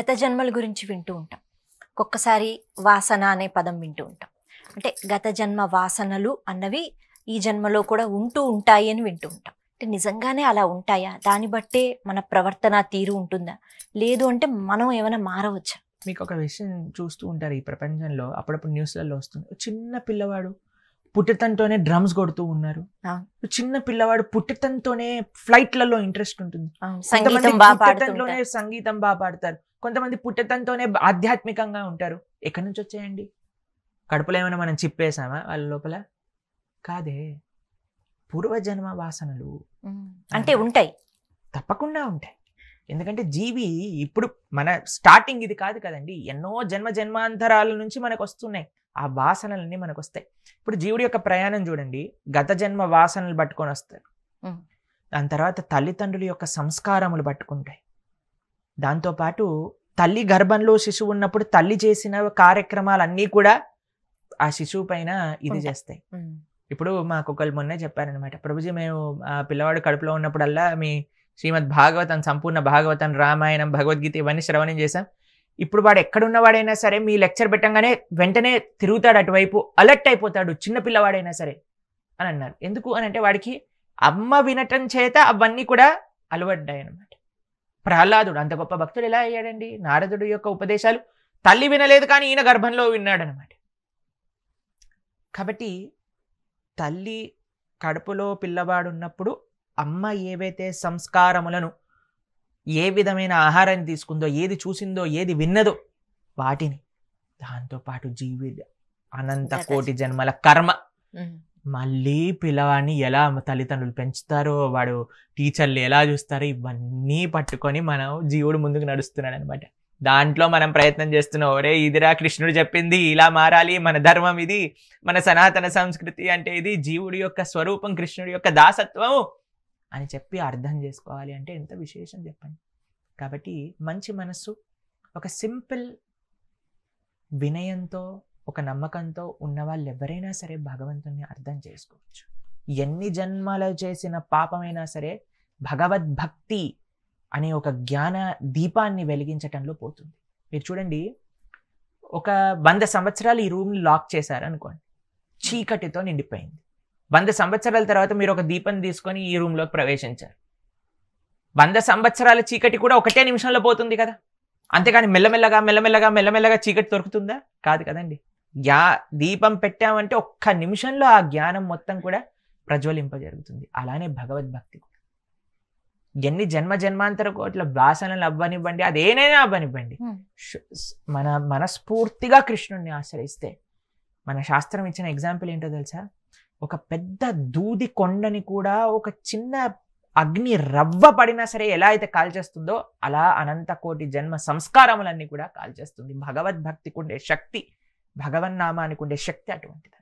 గత జన్మల గురించి వింటూ ఉంటాం. ఒక్కొక్కసారి వాసన అనే పదం వింటూ ఉంటాం. అంటే గత జన్మ వాసనలు అన్నవి ఈ జన్మలో కూడా ఉంటూ ఉంటాయి అని వింటూ ఉంటాం. అంటే నిజంగానే అలా ఉంటాయా? దాన్ని బట్టే మన ప్రవర్తన తీరు ఉంటుందా? లేదు అంటే మనం ఏమైనా మారవచ్చా? మీకు ఒక విషయం చూస్తూ ఉంటారు, ఈ ప్రపంచంలో అప్పుడప్పుడు న్యూస్లలో వస్తుంది, చిన్న పిల్లవాడు పుట్టతంతోనే డ్రమ్స్ కొడుతూ ఉన్నారు. చిన్న పిల్లవాడు పుట్టతంతోనే ఫ్లైట్లలో ఇంట్రెస్ట్ ఉంటుంది. పుట్టతంతోనే సంగీతం బాగా పాడతారు. కొంతమంది పుట్టతంతోనే ఆధ్యాత్మికంగా ఉంటారు. ఎక్కడి నుంచి వచ్చాయండి? కడుపులో ఏమైనా మనం చిప్పేసామా వాళ్ళ లోపల? కాదే, పూర్వజన్మ వాసనలు అంటే ఉంటాయి, తప్పకుండా ఉంటాయి. ఎందుకంటే జీవి ఇప్పుడు మన స్టార్టింగ్ ఇది కాదు కదండి, ఎన్నో జన్మాంతరాల నుంచి మనకు వస్తున్నాయి ఆ వాసనలన్నీ మనకు వస్తాయి. ఇప్పుడు జీవుడి యొక్క ప్రయాణం చూడండి, గత జన్మ వాసనలు పట్టుకొని వస్తారు. దాని తర్వాత తల్లిదండ్రుల యొక్క సంస్కారములు పట్టుకుంటాయి. దాంతోపాటు తల్లి గర్భంలో శిశువు ఉన్నప్పుడు తల్లి చేసిన కార్యక్రమాలన్నీ కూడా ఆ శిశువు పైన ఇది చేస్తాయి. ఇప్పుడు మాకు ఒకళ్ళు మొన్నే చెప్పారనమాట, ప్రభుజీ మేము ఆ పిల్లవాడు కడుపులో ఉన్నప్పుడల్లా మీ శ్రీమద్ భాగవతం, సంపూర్ణ భాగవతం, రామాయణం, భగవద్గీత ఇవన్నీ శ్రవణం చేశాం. ఇప్పుడు వాడు ఎక్కడున్నవాడైనా సరే మీ లెక్చర్ పెట్టంగానే వెంటనే తిరుగుతాడు అటువైపు, అలర్ట్ అయిపోతాడు, చిన్న పిల్లవాడైనా సరే అని అన్నారు. ఎందుకు అని అంటే వాడికి అమ్మ వినటం చేత అవన్నీ కూడా అలవడ్డాయి అనమాట. ప్రహ్లాదుడు అంత గొప్ప భక్తుడు ఎలా అయ్యాడండి? నారదుడు యొక్క ఉపదేశాలు తల్లి వినలేదు కానీ ఈయన గర్భంలో విన్నాడు అనమాట. కాబట్టి తల్లి కడుపులో పిల్లవాడు ఉన్నప్పుడు అమ్మ ఏవైతే సంస్కారములను, ఏ విధమైన ఆహారాన్ని తీసుకుందో, ఏది చూసిందో, ఏది విన్నదో వాటిని, దాంతోపాటు జీవి అనంత కోటి జన్మల కర్మ, మళ్ళీ పిల్లవాడిని ఎలా తల్లిదండ్రులు పెంచుతారో, వాడు టీచర్లు ఎలా చూస్తారో, ఇవన్నీ పట్టుకొని మనం జీవుడు ముందుకు నడుస్తున్నాడు అనమాట. దాంట్లో మనం ప్రయత్నం చేస్తున్నాం, ఒరే ఇదిరా కృష్ణుడు చెప్పింది, ఇలా మారాలి, మన ధర్మం ఇది, మన సనాతన సంస్కృతి అంటే ఇది, జీవుడి యొక్క స్వరూపం, కృష్ణుడి యొక్క దాసత్వం అని చెప్పి అర్థం చేసుకోవాలి అంటే ఎంత విశేషం చెప్పండి. కాబట్టి మంచి మనస్సు, ఒక సింపుల్ వినయంతో, ఒక నమ్మకంతో ఉన్న వాళ్ళు ఎవరైనా సరే భగవంతుని అర్థం చేసుకోవచ్చు. ఎన్ని జన్మలు చేసిన పాపమైనా సరే భగవద్భక్తి అనే ఒక జ్ఞాన దీపాన్ని వెలిగించటంలో పోతుంది. మీరు చూడండి, ఒక 100 సంవత్సరాలు ఈ రూమ్ని లాక్ చేశారు అనుకోండి, చీకటితో నిండిపోయింది. 100 సంవత్సరాల తర్వాత మీరు ఒక దీపం తీసుకొని ఈ రూమ్లోకి ప్రవేశించారు. 100 సంవత్సరాల చీకటి కూడా ఒకటే నిమిషంలో పోతుంది కదా. అంతేగాని మెల్లమెల్లగా చీకటి దొరుకుతుందా? కాదు కదండి. దీపం పెట్టామంటే ఒక్క నిమిషంలో ఆ జ్ఞానం మొత్తం కూడా ప్రజ్వలింపజరుగుతుంది. అలానే భగవద్భక్తి కూడా ఎన్ని జన్మాంతర కోట్ల వాసనలు అవ్వనివ్వండి, అదేనైనా అవ్వనివ్వండి, మన మనస్ఫూర్తిగా కృష్ణుడిని ఆశ్రయిస్తే, మన శాస్త్రం ఇచ్చిన ఎగ్జాంపుల్ ఏంటో తెలుసా? ఒక పెద్ద దూది కొండని కూడా ఒక చిన్న అగ్ని రవ్వ పడినా సరే ఎలా అయితే కాల్చేస్తుందో అలా అనంత కోటి జన్మ సంస్కారములన్నీ కూడా కాల్చేస్తుంది. భగవద్భక్తికి ఉండే శక్తి, భగవన్నామానికి ఉండే శక్తి అటువంటిది.